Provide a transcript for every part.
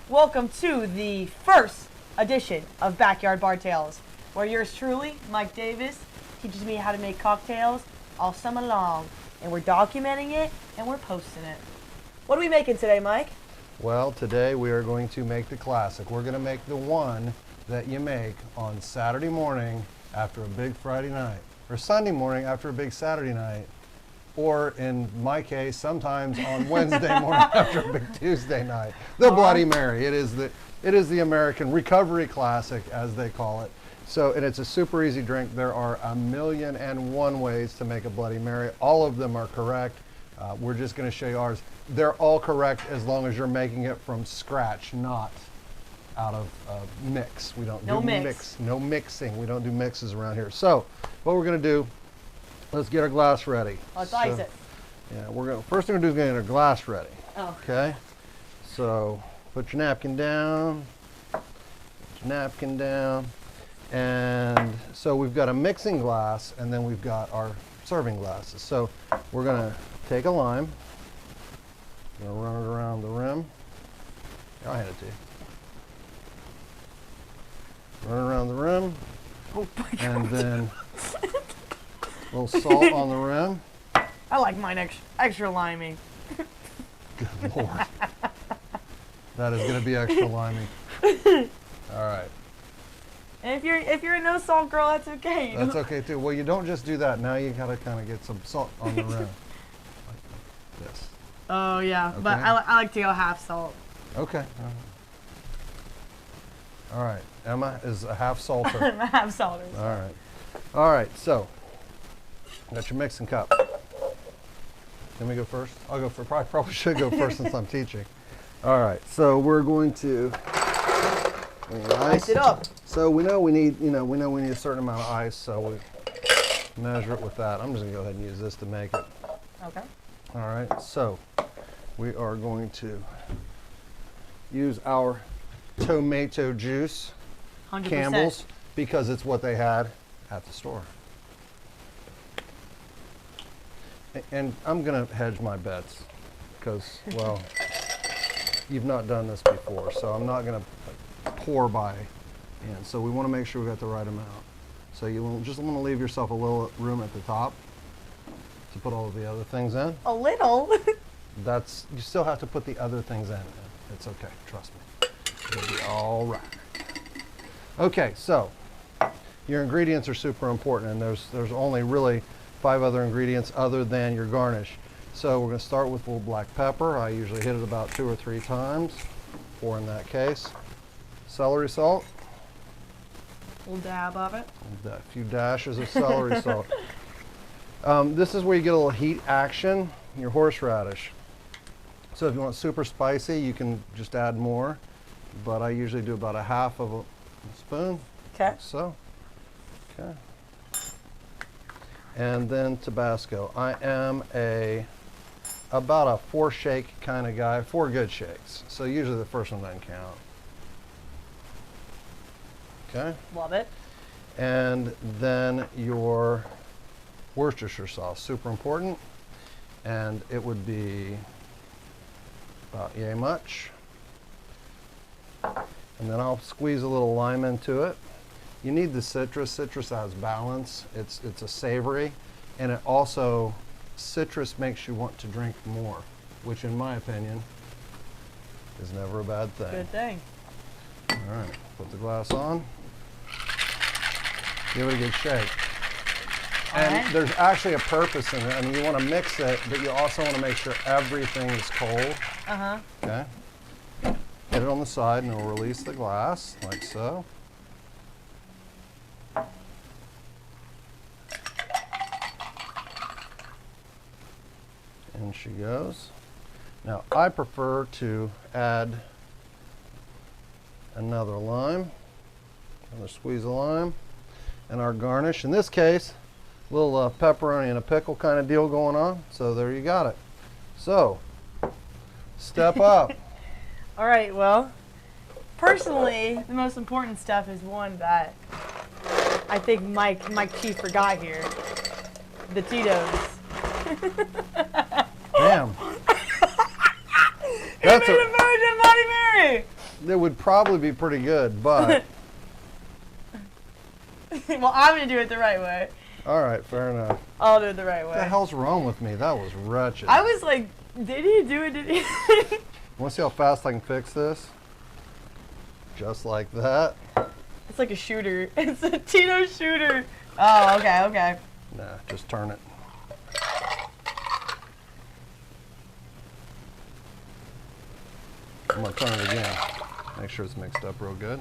Welcome to the first edition of Backyard Bartails, where yours truly, Mike Davis, teaches me how to make cocktails all summer long. And we're documenting it and we're posting it. What are we making today, Mike? Well, today we are going to make the classic. We're going to make the one that you make on Saturday morning after a big Friday night, or Sunday morning after a big Saturday night, or in my case, sometimes on Wednesday morning after a big Tuesday night. The Bloody Mary. It is the American recovery classic, as they call it. So, and it's a super easy drink. There are 1,000,001 ways to make a Bloody Mary. All of them are correct. We're just going to show you ours. They're all correct as long as you're making it from scratch, not out of mix. We don't do mix. No mixing. We don't do mixes around here. So, what we're going to do, let's get our glass ready. Let's ice it. Yeah, first thing we're going to do is get our glass ready. Oh. Okay. So, put your napkin down. And so we've got a mixing glass, and then we've got our serving glasses. So we're going to take a lime. We're going to run it around the rim. I'll hand it to you. Run it around the rim. Oh my God. And then a little salt on the rim. I like mine extra limey. Good Lord. That is going to be extra limey. All right. And if you're a no salt girl, that's okay. That's okay too. Well, you don't just do that. Now you gotta kind of get some salt on the rim, like this. Oh yeah, Okay. but I like to go half salt. Okay. All right. Emma is a half salter. I'm a half salter. All right. All right. So, got your mixing cup. Can we go first? I'll go first. Probably should go first since I'm teaching. All right. So we're going to Ice it up. So we know we need a certain amount of ice, so we measure it with that. I'm just gonna go ahead and use this to make it. Okay. All right, so we are going to use our tomato juice, 100%. Campbell's, because it's what they had at the store. And I'm gonna hedge my bets, because, well, you've not done this before, so I'm not gonna pour by. And so we want to make sure we got the right amount. So you just want to leave yourself a little room at the top to put all of the other things in. A little. You still have to put the other things in. It's okay, trust me. It'll be all right. Okay, so your ingredients are super important, and there's only really 5 other ingredients other than your garnish. So we're going to start with a little black pepper. I usually hit it about 2 or 3 times, 4 in that case. Celery salt. A little dab of it. A few dashes of celery salt. This is where you get a little heat action, your horseradish. So if you want super spicy, you can just add more, but I usually do about a half of a spoon. Okay. Like so. Okay. And then Tabasco. I am about a 4 shake kind of guy, 4 good shakes. So usually the first one doesn't count. Okay. Love it. And then your Worcestershire sauce, super important. And it would be about yay much. And then I'll squeeze a little lime into it. You need the citrus. Citrus has balance. It's a savory. And it also, citrus makes you want to drink more, which in my opinion is never a bad thing. Good thing. All right, put the glass on. Give it a good shake. And there's actually a purpose in it. I mean, you want to mix it, but you also want to make sure everything is cold. Uh-huh. Okay. Get it on the side, and it'll release the glass, like so. And she goes. Now, I prefer to add another lime, another squeeze of lime, and our garnish. In this case, a little pepperoni and a pickle kind of deal going on. So there you got it. So, step up. All right, well, personally, the most important stuff is one that I think Mike Chief forgot here. The Tito's. Damn. He made a virgin Bloody Mary. It would probably be pretty good, but Well, I'm going to do it the right way. all right, fair enough. I'll do it the right way. What the hell's wrong with me? That was wretched. I was like, did he do it? Did he? Want to see how fast I can fix this? Just like that. It's like a shooter. It's a Tito shooter. Oh, okay, okay. Nah, just turn it. I'm gonna turn it again. Make sure it's mixed up real good.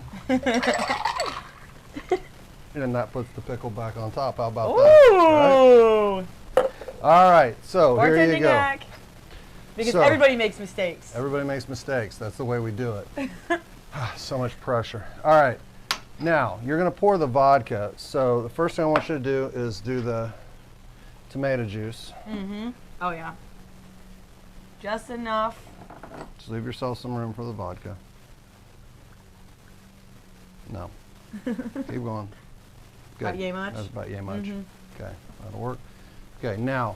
And that puts the pickle back on top. How about that? Ooh! Right? All right, so here you Bartending go. hack. Because So- everybody makes mistakes. Everybody makes mistakes. That's the way we do it. So much pressure. All right, now you're gonna pour the vodka. So the first thing I want you to do is do the tomato juice. Mm-hmm. Oh, yeah. Just enough. Just leave yourself some room for the vodka. No. Keep going. Good. About yay much? That's about yay much. Mhm. Okay, that'll work. Okay, now,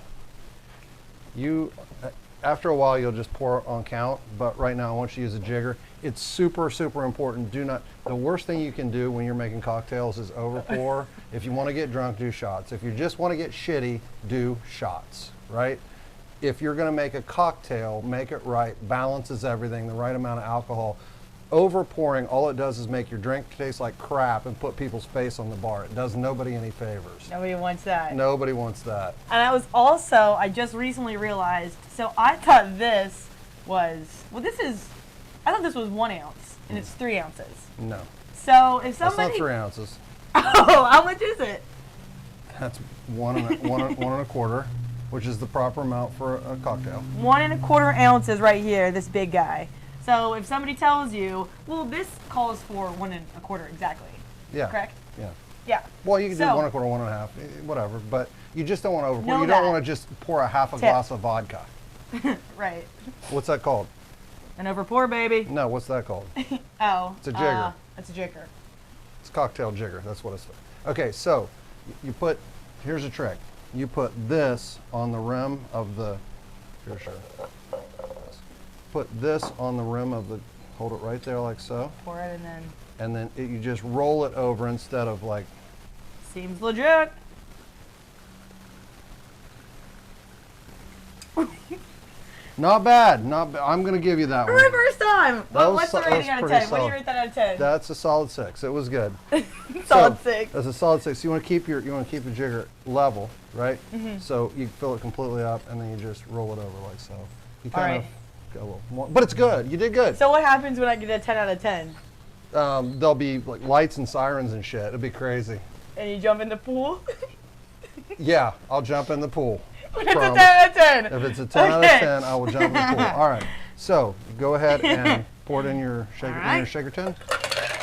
after a while you'll just pour on count, but right now I want you to use a jigger. It's super, super important. The worst thing you can do when you're making cocktails is over pour. If you want to get drunk, do shots. If you just want to get shitty, do shots, right? If you're going to make a cocktail, make it right, balances everything, the right amount of alcohol. Over pouring, all it does is make your drink taste like crap and put people's face on the bar. It does nobody any favors. Nobody wants that. Nobody wants that. And I was also, I just recently realized, so I thought this was, I thought this was 1 ounce, and it's 3 ounces. No. So if That's somebody. not 3 ounces. Oh, how much is it? That's one and a quarter, which is the proper amount for a cocktail. 1 1/4 ounces right here, this big guy. So if somebody tells you, well, this calls for 1 1/4 exactly. Yeah. Correct? Yeah. Yeah. Well, you can do So- 1 1/4, 1 1/2, whatever. But you just don't want to overpour. Know You don't that. want to just pour a half a Tip. glass of vodka. Right. What's that called? An overpour, baby. No, what's that called? Oh. It's a jigger. It's a jigger. It's cocktail jigger. That's what it's for. Okay, so you put. Here's a trick. You put this on the rim of the. Here, sure. Put this on the rim of the. Hold it right there like so. Pour it and then. And then you just roll it over instead of like. Seems legit. Not bad. Not bad. I'm gonna give you that For one. my first time. That What's the was rating out of pretty 10? What do you solid. rate that out of 10? That's a solid 6. It was good. Solid So, 6. That's a solid 6. So you want to keep the jigger level, right? So you fill it completely up, and then you just roll it over like so. You kind Alright. of go a little more, but it's good. You did good. So what happens when I get a 10 out of 10? There'll be like lights and sirens and shit. It'll be crazy. And you jump in the pool? Yeah, I'll jump in the pool. When it's a 10 Promise. out of 10. If it's a 10 out of Okay. 10, I will jump in the pool. All right. So go ahead and pour it in your shaker, All right. in your shaker tin.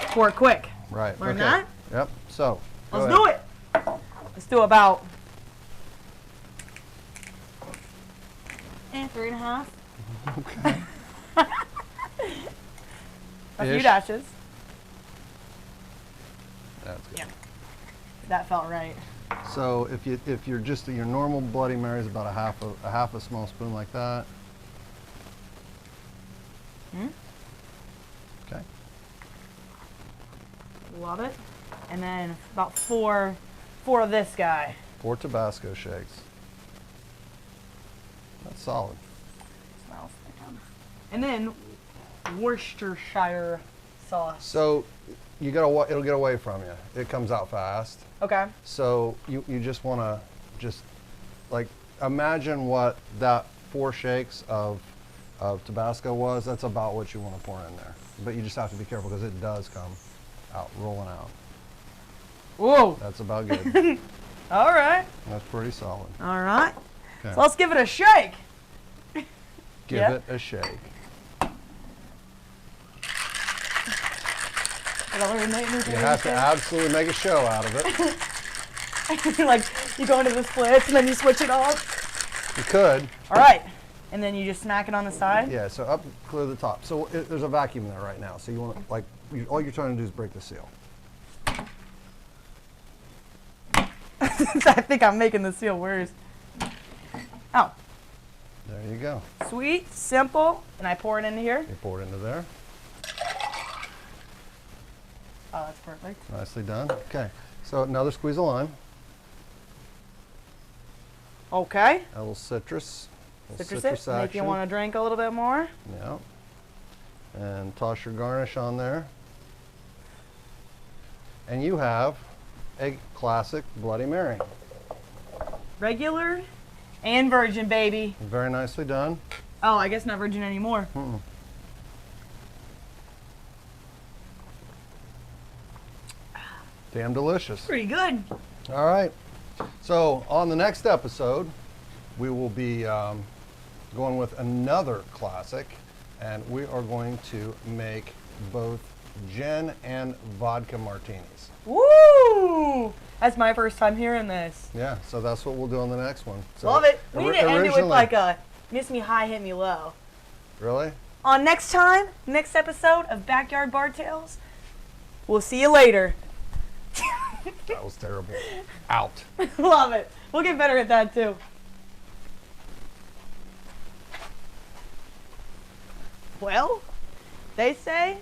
Pour it quick. Right. Learn okay. that? Yep. So go Let's ahead. do it. Let's do about 3.5. Okay. A few Ish. dashes. That's good. Yeah. That felt right. So if you're just your normal Bloody Mary is about a half a small spoon like that. Okay. Love it. And then about four of this guy. 4 Tabasco shakes. That's solid. Smells like and then Worcestershire sauce. So it'll get away from you. It comes out fast. Okay. So you just want to just like imagine what that 4 shakes of Tabasco was. That's about what you want to pour in there. But you just have to be careful because it does come out, rolling out. Whoa. That's about good. All right. That's pretty solid. All right. Okay. So let's give it a shake. Give Yeah. it a shake. You have to absolutely make a show out of it. Like you go into the splits and then you switch it off. You could. All right. And then you just smack it on the side. Yeah, so up, clear the top. So there's a vacuum there right now. So you want to, like, all you're trying to do is break the seal. I think I'm making the seal worse. Oh, There you go. sweet, simple. And I pour it into here. You pour it into there. Oh, that's perfect. Nicely done. Okay, so another squeeze of lime, Okay. a little citrus. Citrus it. Make action. you want to drink a little bit more. Yeah. And toss your garnish on there. And you have a classic Bloody Mary. Regular and virgin, baby. Very nicely done. Oh, I guess not virgin anymore. Mm-mm. Damn delicious. Pretty good. All right. So on the next episode, we will be going with another classic, and we are going to make both gin and vodka martinis. Woo! That's my first time hearing this. Yeah, so that's what we'll do on the next one. So Love it. We need to end it with originally- like a miss me high, hit me low. Really? On next episode of Backyard Bartails, we'll see you later. That was terrible. Out. Love it. We'll get better at that too. Well, they say